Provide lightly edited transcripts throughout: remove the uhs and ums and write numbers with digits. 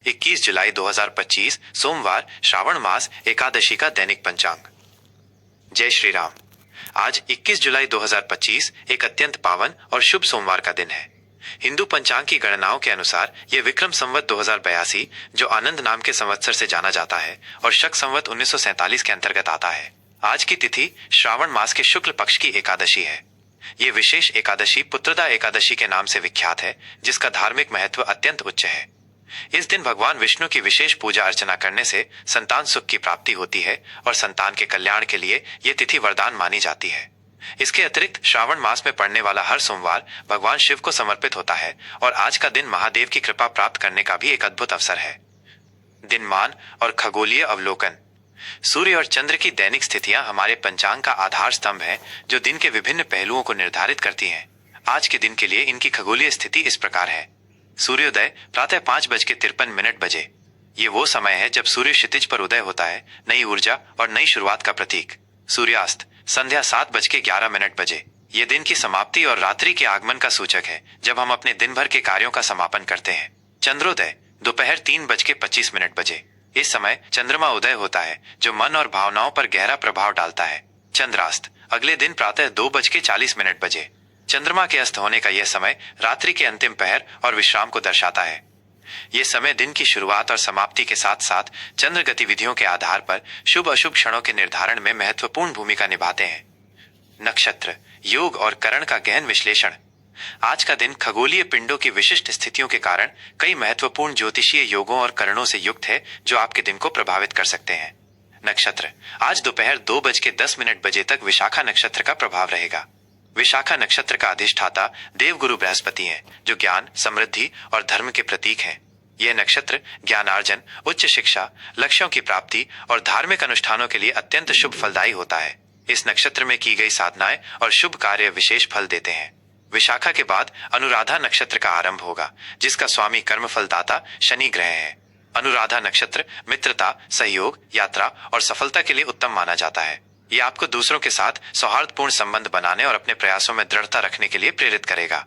21 जुलाई 2025 सोमवार श्रावण मास एकादशी का दैनिक पंचांग। जय श्री राम। आज 21 जुलाई 2025 एक अत्यंत पावन और शुभ सोमवार का दिन है। हिंदू पंचांग की गणनाओं के अनुसार यह विक्रम संवत 2082 जो आनंद नाम के संवत्सर से जाना जाता है और शक संवत 1947 के अंतर्गत आता है। आज की तिथि श्रावण मास के शुक्ल पक्ष की एकादशी है। ये विशेष एकादशी पुत्रदा एकादशी के नाम से विख्यात है, जिसका धार्मिक महत्व अत्यंत उच्च है। इस दिन भगवान विष्णु की विशेष पूजा अर्चना करने से संतान सुख की प्राप्ति होती है और संतान के कल्याण के लिए ये तिथि वरदान मानी जाती है। इसके अतिरिक्त श्रावण मास में पड़ने वाला हर सोमवार भगवान शिव को समर्पित होता है और आज का दिन महादेव की कृपा प्राप्त करने का भी एक अद्भुत अवसर है। दिनमान और खगोलीय अवलोकन। सूर्य और चंद्र की दैनिक स्थितियां हमारे पंचांग का आधार स्तंभ है, जो दिन के विभिन्न पहलुओं को निर्धारित करती हैं। आज के दिन के लिए इनकी खगोलीय स्थिति इस प्रकार है। सूर्योदय प्रातः 5:53 बजे। ये वो समय है जब सूर्य क्षितिज पर उदय होता है, नई ऊर्जा और नई शुरुआत का प्रतीक। सूर्यास्त संध्या 7:11 बजे। ये दिन की समाप्ति और रात्रि के आगमन का सूचक है, जब हम अपने दिन भर के कार्यों का समापन करते हैं। चंद्रोदय दोपहर 3:25 बजे। इस समय चंद्रमा उदय होता है, जो मन और भावनाओं पर गहरा प्रभाव डालता है। चंद्रास्त अगले दिन प्रातः 2:40 बजे। चंद्रमा के अस्त होने का यह समय रात्रि के अंतिम पहर और विश्राम को दर्शाता है। यह समय दिन की शुरुआत और समाप्ति के साथ साथ चंद्र गतिविधियों के आधार पर शुभ अशुभ क्षणों के निर्धारण में महत्वपूर्ण भूमिका निभाते हैं। नक्षत्र, योग और करण का गहन विश्लेषण। आज का दिन खगोलीय पिंडों की विशिष्ट स्थितियों के कारण कई महत्वपूर्ण ज्योतिषीय योगों और करणों से युक्त है, जो आपके दिन को प्रभावित कर सकते हैं। नक्षत्र, आज दोपहर 2:10 बजे तक विशाखा नक्षत्र का प्रभाव रहेगा। विशाखा नक्षत्र का अधिष्ठाता देवगुरु बृहस्पति हैं, जो ज्ञान, समृद्धि और धर्म के प्रतीक हैं। यह नक्षत्र ज्ञानार्जन, उच्च शिक्षा, लक्ष्यों की प्राप्ति और धार्मिक अनुष्ठानों के लिए अत्यंत शुभ फलदायी होता है। इस नक्षत्र में की गई साधनाएं और शुभ कार्य विशेष फल देते हैं। विशाखा के बाद अनुराधा नक्षत्र का आरंभ होगा, जिसका स्वामी कर्म फलदाता शनि ग्रह है। अनुराधा नक्षत्र मित्रता, सहयोग, यात्रा और सफलता के लिए उत्तम माना जाता है। यह आपको दूसरों के साथ सौहार्दपूर्ण संबंध बनाने और अपने प्रयासों में दृढ़ता रखने के लिए प्रेरित करेगा।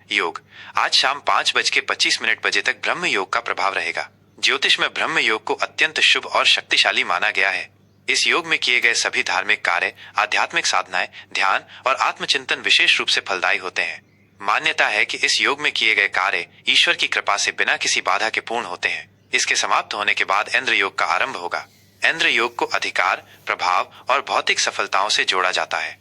योग, आज शाम 5:25 बजे तक ब्रह्म योग का प्रभाव रहेगा। ज्योतिष में ब्रह्म योग को अत्यंत शुभ और शक्तिशाली माना गया है। इस योग में किए गए सभी धार्मिक कार्य, आध्यात्मिक साधनाएं, ध्यान और आत्मचिंतन विशेष रूप से फलदायी होते हैं। मान्यता है कि इस योग में किए गए कार्य ईश्वर की कृपा से बिना किसी बाधा के पूर्ण होते हैं। इसके समाप्त होने के बाद इंद्र योग का आरंभ होगा। इंद्र योग को अधिकार, प्रभाव और भौतिक सफलताओं से जोड़ा जाता है।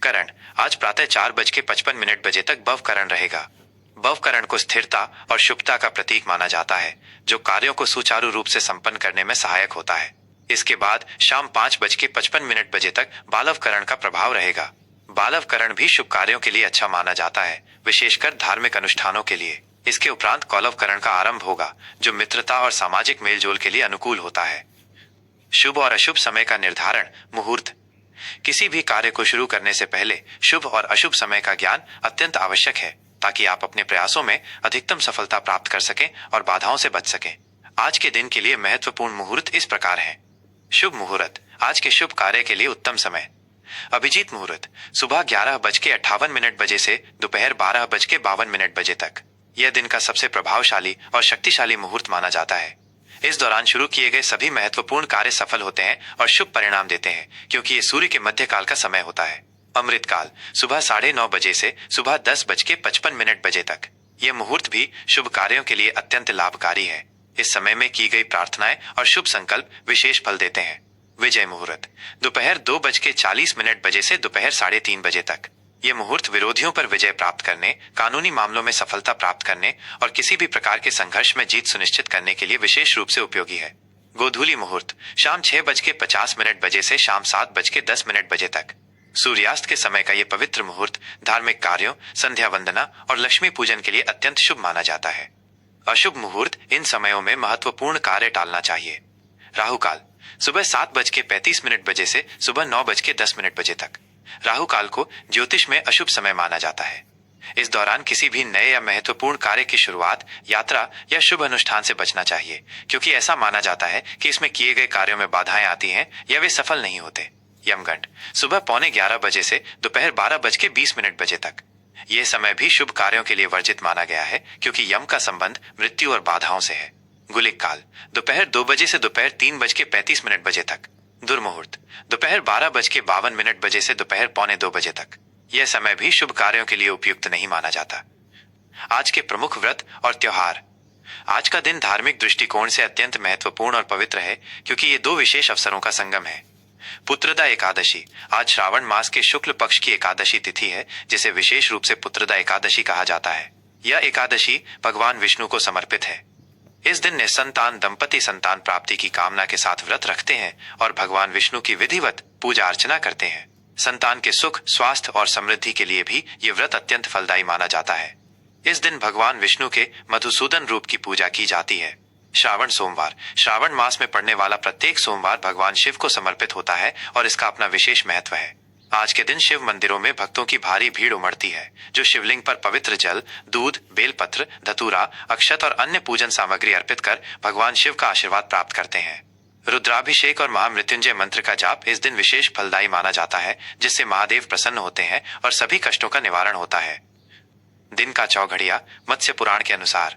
करण, आज प्रातः 4:55 बजे तक भव करण रहेगा। भव करण को स्थिरता और शुभता का प्रतीक माना जाता है, जो कार्यों को सुचारू रूप से संपन्न करने में सहायक होता है। इसके बाद शाम 5:55 बजे तक बालव करण का प्रभाव रहेगा। बालव करण भी शुभ कार्यों के लिए अच्छा माना जाता है, विशेषकर धार्मिक अनुष्ठानों के लिए। इसके उपरांत कौलव करण का आरंभ होगा, जो मित्रता और सामाजिक मेलजोल के लिए अनुकूल होता है। शुभ और अशुभ समय का निर्धारण। मुहूर्त, किसी भी कार्य को शुरू करने से पहले शुभ और अशुभ समय का ज्ञान अत्यंत आवश्यक है, ताकि आप अपने प्रयासों में अधिकतम सफलता प्राप्त कर सकें और बाधाओं से बच सकें। आज के दिन के लिए महत्वपूर्ण मुहूर्त इस प्रकार हैं। शुभ मुहूर्त, आज के शुभ कार्य के लिए उत्तम समय। अभिजीत मुहूर्त, सुबह 11:58 बजे से दोपहर 12:52 बजे तक। यह दिन का सबसे प्रभावशाली और शक्तिशाली मुहूर्त माना जाता है। इस दौरान शुरू किए गए सभी महत्वपूर्ण कार्य सफल होते हैं और शुभ परिणाम देते हैं, क्योंकि ये सूर्य के मध्यकाल का समय होता है। अमृतकाल, सुबह 9:30 बजे से सुबह 10:55 बजे तक। यह मुहूर्त भी शुभ कार्यों के लिए अत्यंत लाभकारी है। इस समय में की गई प्रार्थनाएं और शुभ संकल्प विशेष फल देते हैं। विजय मुहूर्त, दोपहर 2:40 बजे से दोपहर 3:30 बजे तक। यह मुहूर्त विरोधियों पर विजय प्राप्त करने, कानूनी मामलों में सफलता प्राप्त करने और किसी भी प्रकार के संघर्ष में जीत सुनिश्चित करने के लिए विशेष रूप से उपयोगी है। गोधूली मुहूर्त, शाम 6:50 बजे से शाम 7:10 बजे तक। सूर्यास्त के समय का यह पवित्र मुहूर्त धार्मिक कार्यों, संध्या वंदना और लक्ष्मी पूजन के लिए अत्यंत शुभ माना जाता है। अशुभ मुहूर्त, इन समयों में महत्वपूर्ण कार्य टालना चाहिए। राहु काल, सुबह 7:35 बजे से सुबह 9:10 बजे तक। राहु काल को ज्योतिष में अशुभ समय माना जाता है। इस दौरान किसी भी नए या महत्वपूर्ण कार्य की शुरुआत, यात्रा या शुभ अनुष्ठान से बचना चाहिए, क्योंकि ऐसा माना जाता है कि इसमें किए गए कार्यों में बाधाएं आती हैं या वे सफल नहीं होते। यमगंड, सुबह 11:15 बजे से दोपहर 12:20 बजे तक। यह समय भी शुभ कार्यों के लिए वर्जित माना गया है, क्योंकि यम का संबंध मृत्यु और बाधाओं से है। गुलिक काल दोपहर 2 बजे से दोपहर 3:35 बजे तक। दुर्मुहूर्त दोपहर 12:52 बजे से दोपहर 1:45 तक। यह समय भी शुभ कार्यों के लिए उपयुक्त नहीं माना जाता। आज के प्रमुख व्रत और त्योहार। आज का दिन धार्मिक दृष्टिकोण से अत्यंत महत्वपूर्ण और पवित्र है, क्योंकि ये दो विशेष अवसरों का संगम है। पुत्रदा एकादशी आज श्रावण मास के शुक्ल पक्ष की एकादशी तिथि है, जिसे विशेष रूप से पुत्रदा एकादशी कहा जाता है। यह एकादशी भगवान विष्णु को समर्पित है। इस दिन निसंतान दंपति संतान प्राप्ति की कामना के साथ व्रत रखते हैं और भगवान विष्णु की विधिवत पूजा अर्चना करते हैं। संतान के सुख, स्वास्थ्य और समृद्धि के लिए भी ये व्रत अत्यंत फलदायी माना जाता है। इस दिन भगवान विष्णु के मधुसूदन रूप की पूजा की जाती है। श्रावण सोमवार श्रावण मास में पड़ने वाला प्रत्येक सोमवार भगवान शिव को समर्पित होता है और इसका अपना विशेष महत्व है। आज के दिन शिव मंदिरों में भक्तों की भारी भीड़ उमड़ती है, जो शिवलिंग पर पवित्र जल, दूध, बेलपत्र, धतूरा, अक्षत और अन्य पूजन सामग्री अर्पित कर भगवान शिव का आशीर्वाद प्राप्त करते हैं। रुद्राभिषेक और महामृत्युंजय मंत्र का जाप इस दिन विशेष फलदायी माना जाता है, जिससे महादेव प्रसन्न होते हैं और सभी कष्टों का निवारण होता है। दिन का चौघड़िया मत्स्य पुराण के अनुसार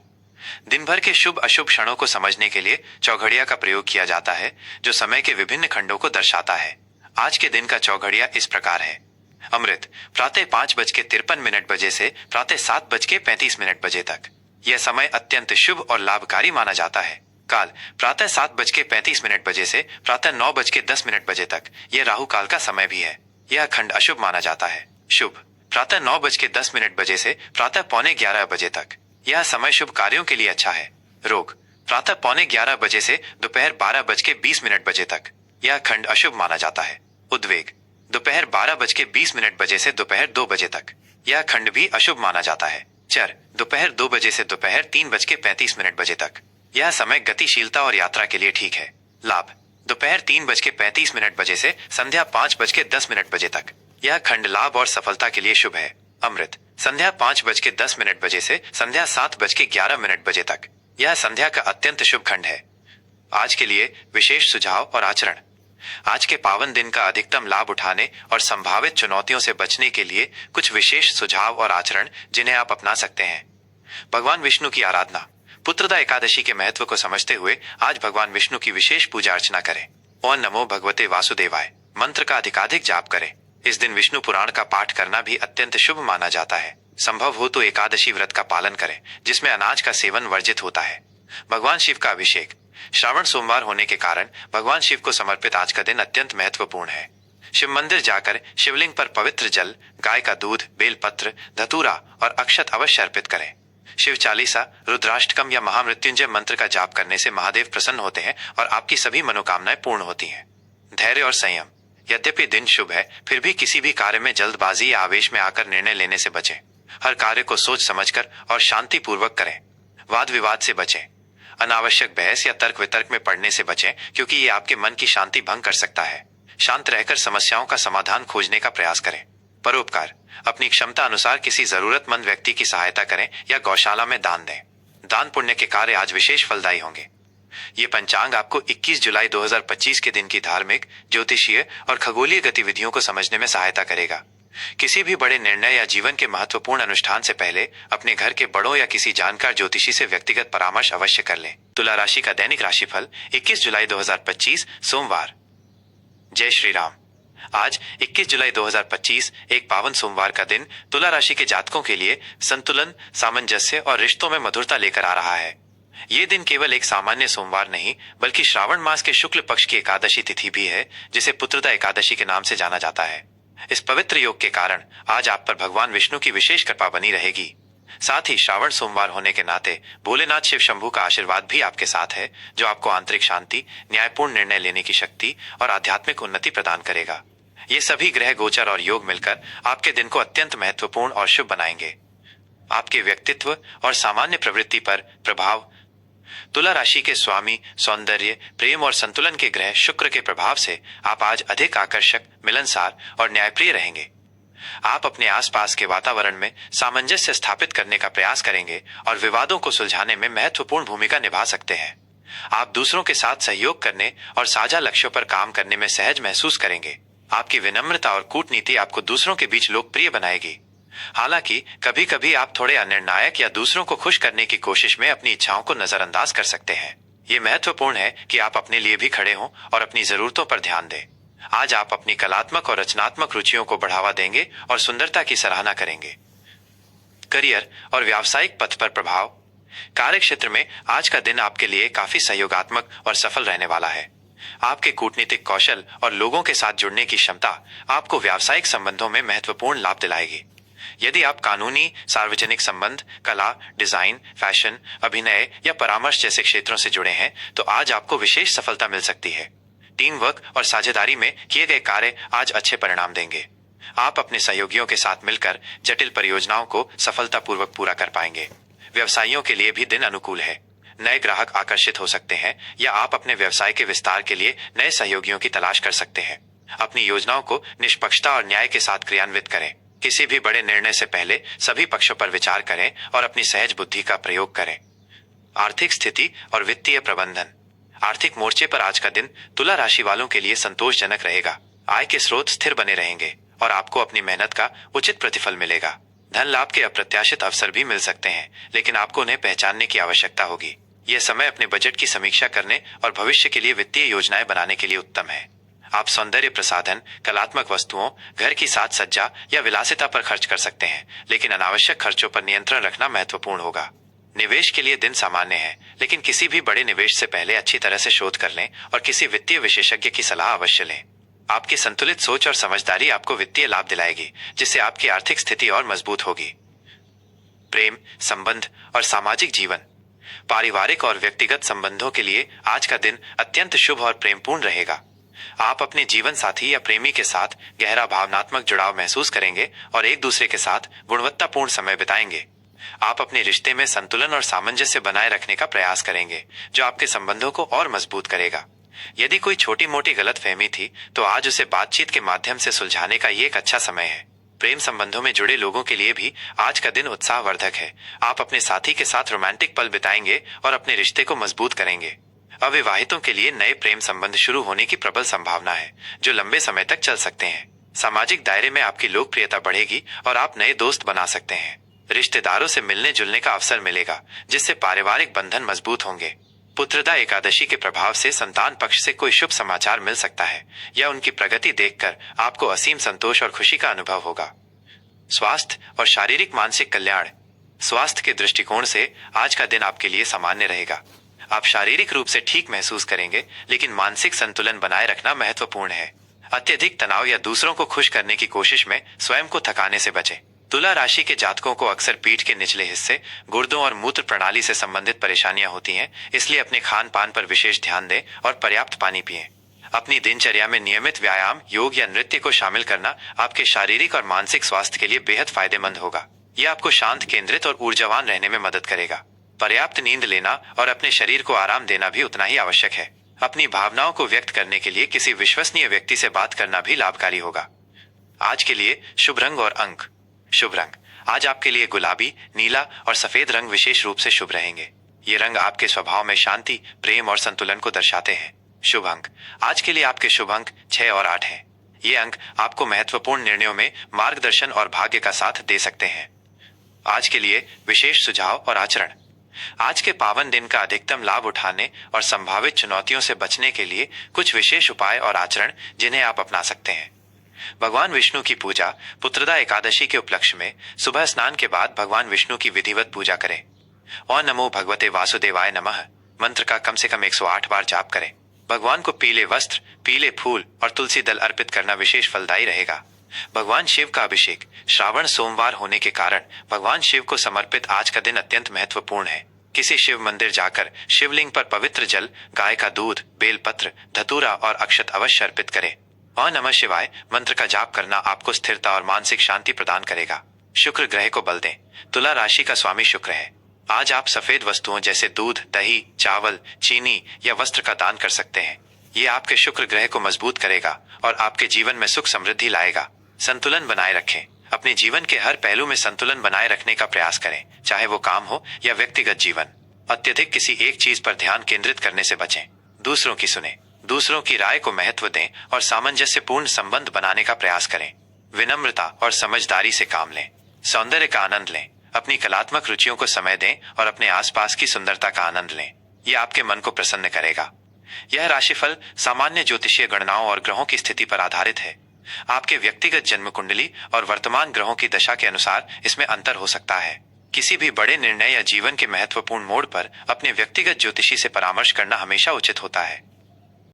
दिन भर के शुभ अशुभ क्षणों को समझने के लिए चौघड़िया का प्रयोग किया जाता है, जो समय के विभिन्न खंडों को दर्शाता है। आज के दिन का चौघड़िया इस प्रकार है। अमृत प्रातः 5:53 बजे से प्रातः 7:35 बजे तक। यह समय अत्यंत शुभ और लाभकारी माना जाता है। काल प्रातः 7:35 बजे से प्रातः 9:10 बजे तक। यह राहु काल का समय भी है। यह खंड अशुभ माना जाता है। शुभ प्रातः 9:10 बजे से प्रातः 11:15 बजे तक। यह समय शुभ कार्यों के लिए अच्छा है। रोग प्रातः 11:15 बजे से दोपहर 12:20 बजे तक। यह खंड अशुभ माना जाता है। उद्वेग दोपहर 12:20 बजे से दोपहर 2 बजे तक। यह खंड भी अशुभ माना जाता है। चर दोपहर 2 बजे से दोपहर 3:35 बजे तक। यह समय गतिशीलता और यात्रा के लिए ठीक है। लाभ दोपहर 3:35 बजे से संध्या 5:10 बजे तक। यह खंड लाभ और सफलता के लिए शुभ है। अमृत संध्या 5:10 बजे से संध्या 7:11 बजे तक। यह संध्या का अत्यंत शुभ खंड है। आज के लिए विशेष सुझाव और आचरण। आज के पावन दिन का अधिकतम लाभ उठाने और संभावित चुनौतियों से बचने के लिए कुछ विशेष सुझाव और आचरण जिन्हें आप अपना सकते हैं। भगवान विष्णु की आराधना। पुत्रदा एकादशी के महत्व को समझते हुए आज भगवान विष्णु की विशेष पूजा अर्चना करें। ओम नमो भगवते वासुदेवाय मंत्र का अधिकाधिक जाप करें। इस दिन विष्णु पुराण का पाठ करना भी अत्यंत शुभ माना जाता है। संभव हो तो एकादशी व्रत का पालन करें, जिसमें अनाज का सेवन वर्जित होता है। भगवान शिव का अभिषेक। श्रावण सोमवार होने के कारण भगवान शिव को समर्पित आज का दिन अत्यंत महत्वपूर्ण है। शिव मंदिर जाकर शिवलिंग पर पवित्र जल, गाय का दूध, बेलपत्र, धतूरा और अक्षत अवश्य अर्पित करें। शिव चालीसा, रुद्राष्टकम या महामृत्युंजय मंत्र का जाप करने से महादेव प्रसन्न होते हैं और आपकी सभी मनोकामनाएं पूर्ण होती हैं। धैर्य और संयम। यद्यपि दिन शुभ है, फिर भी किसी भी कार्य में जल्दबाजी या आवेश में आकर निर्णय लेने से बचें। हर कार्य को सोच समझकर और शांति पूर्वक करें। वाद विवाद से बचें। अनावश्यक बहस या तर्क वितर्क में पड़ने से बचें, क्योंकि ये आपके मन की शांति भंग कर सकता है। शांत रहकर समस्याओं का समाधान खोजने का प्रयास करें। परोपकार। अपनी क्षमता अनुसार किसी जरूरतमंद व्यक्ति की सहायता करें या गौशाला में दान दें। दान पुण्य के कार्य आज विशेष फलदायी होंगे। ये पंचांग आपको 21 जुलाई 2025 के दिन की धार्मिक, ज्योतिषीय और खगोलीय गतिविधियों को समझने में सहायता करेगा। किसी भी बड़े निर्णय या जीवन के महत्वपूर्ण अनुष्ठान से पहले अपने घर के बड़ों या किसी जानकार ज्योतिषी से व्यक्तिगत परामर्श अवश्य कर लें। तुला राशि का दैनिक राशिफल 21 जुलाई 2025 सोमवार। जय श्री राम। आज 21 जुलाई 2025 एक पावन सोमवार का दिन तुला राशि के जातकों के लिए संतुलन, सामंजस्य और रिश्तों में मधुरता लेकर आ रहा है। ये दिन केवल एक सामान्य सोमवार नहीं, बल्कि श्रावण मास के शुक्ल पक्ष की एकादशी तिथि भी है, जिसे पुत्रदा एकादशी के नाम से जाना जाता है। इस पवित्र योग के कारण आज आप पर भगवान विष्णु की विशेष कृपा बनी रहेगी। साथ ही श्रावण सोमवार होने के नाते भोलेनाथ शिव शंभू का आशीर्वाद भी आपके साथ है, जो आपको आंतरिक शांति, न्यायपूर्ण निर्णय लेने की शक्ति और आध्यात्मिक उन्नति प्रदान करेगा। ये सभी ग्रह गोचर और योग मिलकर आपके दिन को अत्यंत महत्वपूर्ण और शुभ बनाएंगे। आपके व्यक्तित्व और सामान्य प्रवृत्ति पर प्रभाव। तुला राशि के स्वामी सौंदर्य, प्रेम और संतुलन के ग्रह शुक्र के प्रभाव से आप आज अधिक आकर्षक, मिलनसार और न्यायप्रिय रहेंगे। आप अपने आसपास के वातावरण में सामंजस्य स्थापित करने का प्रयास करेंगे और विवादों को सुलझाने में महत्वपूर्ण भूमिका निभा सकते हैं। आप दूसरों के साथ सहयोग करने और साझा लक्ष्यों पर काम करने में सहज महसूस करेंगे। आपकी विनम्रता और कूटनीति आपको दूसरों के बीच लोकप्रिय बनाएगी। हालांकि कभी कभी आप थोड़े अनिर्णायक या दूसरों को खुश करने की कोशिश में अपनी इच्छाओं को नजरअंदाज कर सकते हैं। ये महत्वपूर्ण है कि आप अपने लिए भी खड़े हों और अपनी जरूरतों पर ध्यान दें। आज आप अपनी कलात्मक और रचनात्मक रुचियों को बढ़ावा देंगे और सुंदरता की सराहना करेंगे। करियर और व्यावसायिक पथ पर प्रभाव। कार्य क्षेत्र में आज का दिन आपके लिए काफी सहयोगात्मक और सफल रहने वाला है। आपके कूटनीतिक कौशल और लोगों के साथ जुड़ने की क्षमता आपको व्यावसायिक संबंधों में महत्वपूर्ण लाभ दिलाएगी। यदि आप कानूनी, सार्वजनिक संबंध, कला, डिजाइन, फैशन, अभिनय या परामर्श जैसे क्षेत्रों से जुड़े हैं तो आज आपको विशेष सफलता मिल सकती है। टीम वर्क और साझेदारी में किए गए कार्य आज अच्छे परिणाम देंगे। आप अपने सहयोगियों के साथ मिलकर जटिल परियोजनाओं को सफलतापूर्वक पूरा कर पाएंगे। व्यवसायियों के लिए भी दिन अनुकूल है। नए ग्राहक आकर्षित हो सकते हैं या आप अपने व्यवसाय के विस्तार के लिए नए सहयोगियों की तलाश कर सकते हैं। अपनी योजनाओं को निष्पक्षता और न्याय के साथ क्रियान्वित करें। किसी भी बड़े निर्णय से पहले सभी पक्षों पर विचार करें और अपनी सहज बुद्धि का प्रयोग करें। आर्थिक स्थिति और वित्तीय प्रबंधन। आर्थिक मोर्चे पर आज का दिन तुला राशि वालों के लिए संतोषजनक रहेगा। आय के स्रोत स्थिर बने रहेंगे और आपको अपनी मेहनत का उचित प्रतिफल मिलेगा। धन लाभ के अप्रत्याशित अवसर भी मिल सकते हैं, लेकिन आपको उन्हें पहचानने की आवश्यकता होगी। यह समय अपने बजट की समीक्षा करने और भविष्य के लिए वित्तीय योजनाएं बनाने के लिए उत्तम है। आप सौंदर्य प्रसाधन, कलात्मक वस्तुओं, घर की साज सज्जा या विलासिता पर खर्च कर सकते हैं, लेकिन अनावश्यक खर्चों पर नियंत्रण रखना महत्वपूर्ण होगा। निवेश के लिए दिन सामान्य है, लेकिन किसी भी बड़े निवेश से पहले अच्छी तरह से शोध कर लें और किसी वित्तीय विशेषज्ञ की सलाह अवश्य लें। आपकी संतुलित सोच और समझदारी आपको वित्तीय लाभ दिलाएगी, जिससे आपकी आर्थिक स्थिति और मजबूत होगी। प्रेम, संबंध और सामाजिक जीवन। पारिवारिक और व्यक्तिगत संबंधों के लिए आज का दिन अत्यंत शुभ और प्रेमपूर्ण रहेगा। आप अपने जीवन साथी या प्रेमी के साथ गहरा भावनात्मक जुड़ाव महसूस करेंगे और एक दूसरे के साथ गुणवत्तापूर्ण समय बिताएंगे। आप अपने रिश्ते में संतुलन और सामंजस्य बनाए रखने का प्रयास करेंगे, जो आपके संबंधों को और मजबूत करेगा। यदि कोई छोटी मोटी गलतफहमी थी तो आज उसे बातचीत के माध्यम से सुलझाने का ये एक अच्छा समय है। प्रेम संबंधों में जुड़े लोगों के लिए भी आज का दिन उत्साहवर्धक है। आप अपने साथी के साथ रोमांटिक पल बिताएंगे और अपने रिश्ते को मजबूत करेंगे। अविवाहितों के लिए नए प्रेम संबंध शुरू होने की प्रबल संभावना है, जो लंबे समय तक चल सकते हैं। सामाजिक दायरे में आपकी लोकप्रियता बढ़ेगी और आप नए दोस्त बना सकते हैं। रिश्तेदारों से मिलने जुलने का अवसर मिलेगा, जिससे पारिवारिक बंधन मजबूत होंगे। पुत्रदा एकादशी के प्रभाव से संतान पक्ष से कोई शुभ समाचार मिल सकता है या उनकी प्रगति देखकर आपको असीम संतोष और खुशी का अनुभव होगा। स्वास्थ्य और शारीरिक मानसिक कल्याण। स्वास्थ्य के दृष्टिकोण से आज का दिन आपके लिए सामान्य रहेगा। आप शारीरिक रूप से ठीक महसूस करेंगे, लेकिन मानसिक संतुलन बनाए रखना महत्वपूर्ण है। अत्यधिक तनाव या दूसरों को खुश करने की कोशिश में स्वयं को थकाने से बचें। तुला राशि के जातकों को अक्सर पीठ के निचले हिस्से, गुर्दों और मूत्र प्रणाली से संबंधित परेशानियां होती हैं, इसलिए अपने खान पान पर विशेष ध्यान दें और पर्याप्त पानी पिएं। अपनी दिनचर्या में नियमित व्यायाम, योग या नृत्य को शामिल करना आपके शारीरिक और मानसिक स्वास्थ्य के लिए बेहद फायदेमंद होगा। यह आपको शांत, केंद्रित और ऊर्जावान रहने में मदद करेगा। पर्याप्त नींद लेना और अपने शरीर को आराम देना भी उतना ही आवश्यक है। अपनी भावनाओं को व्यक्त करने के लिए किसी विश्वसनीय व्यक्ति से बात करना भी लाभकारी होगा। आज के लिए शुभ रंग और अंक। शुभ रंग। आज आपके लिए गुलाबी, नीला और सफेद रंग विशेष रूप से शुभ रहेंगे। ये रंग आपके स्वभाव में शांति, प्रेम और संतुलन को दर्शाते हैं। शुभ अंक। आज के लिए आपके शुभ अंक 6 और 8 हैं। ये अंक आपको महत्वपूर्ण निर्णयों में मार्गदर्शन और भाग्य का साथ दे सकते हैं। आज के लिए विशेष सुझाव और आचरण। आज के पावन दिन का अधिकतम लाभ उठाने और संभावित चुनौतियों से बचने के लिए कुछ विशेष उपाय और आचरण जिन्हें आप अपना सकते हैं। भगवान विष्णु की पूजा। पुत्रदा एकादशी के उपलक्ष्य में सुबह स्नान के बाद भगवान विष्णु की विधिवत पूजा करें। ओम नमो भगवते वासुदेवाय नमः मंत्र का कम से कम 108 बार जाप करें। भगवान को पीले वस्त्र, पीले फूल और तुलसी दल अर्पित करना विशेष फलदायी रहेगा। भगवान शिव का अभिषेक। श्रावण सोमवार होने के कारण भगवान शिव को समर्पित आज का दिन अत्यंत महत्वपूर्ण है। किसी शिव मंदिर जाकर शिवलिंग पर पवित्र जल, गाय का दूध, बेलपत्र, धतूरा और अक्षत अवश्य अर्पित करें। ओम नमः शिवाय मंत्र का जाप करना आपको स्थिरता और मानसिक शांति प्रदान करेगा। शुक्र ग्रह को बल दें। तुला राशि का स्वामी शुक्र है। आज आप सफेद वस्तुओं जैसे दूध, दही, चावल, चीनी या वस्त्र का दान कर सकते हैं। ये आपके शुक्र ग्रह को मजबूत करेगा और आपके जीवन में सुख समृद्धि लाएगा। संतुलन बनाए रखें। अपने जीवन के हर पहलू में संतुलन बनाए रखने का प्रयास करें, चाहे वो काम हो या व्यक्तिगत जीवन। अत्यधिक किसी एक चीज पर ध्यान केंद्रित करने से बचें। दूसरों की सुने, दूसरों की राय को महत्व दें और सामंजस्यपूर्ण संबंध बनाने का प्रयास करें। विनम्रता और समझदारी से काम लें। सौंदर्य का आनंद लें, अपनी कलात्मक रुचियों को समय दें और अपने आसपास की सुंदरता का आनंद लें। यह आपके मन को प्रसन्न करेगा। यह राशिफल सामान्य ज्योतिषीय गणनाओं और ग्रहों की स्थिति पर आधारित है। आपके व्यक्तिगत जन्म कुंडली और वर्तमान ग्रहों की दशा के अनुसार इसमें अंतर हो सकता है। किसी भी बड़े निर्णय या जीवन के महत्वपूर्ण मोड़ पर अपने व्यक्तिगत ज्योतिषी से परामर्श करना हमेशा उचित होता है।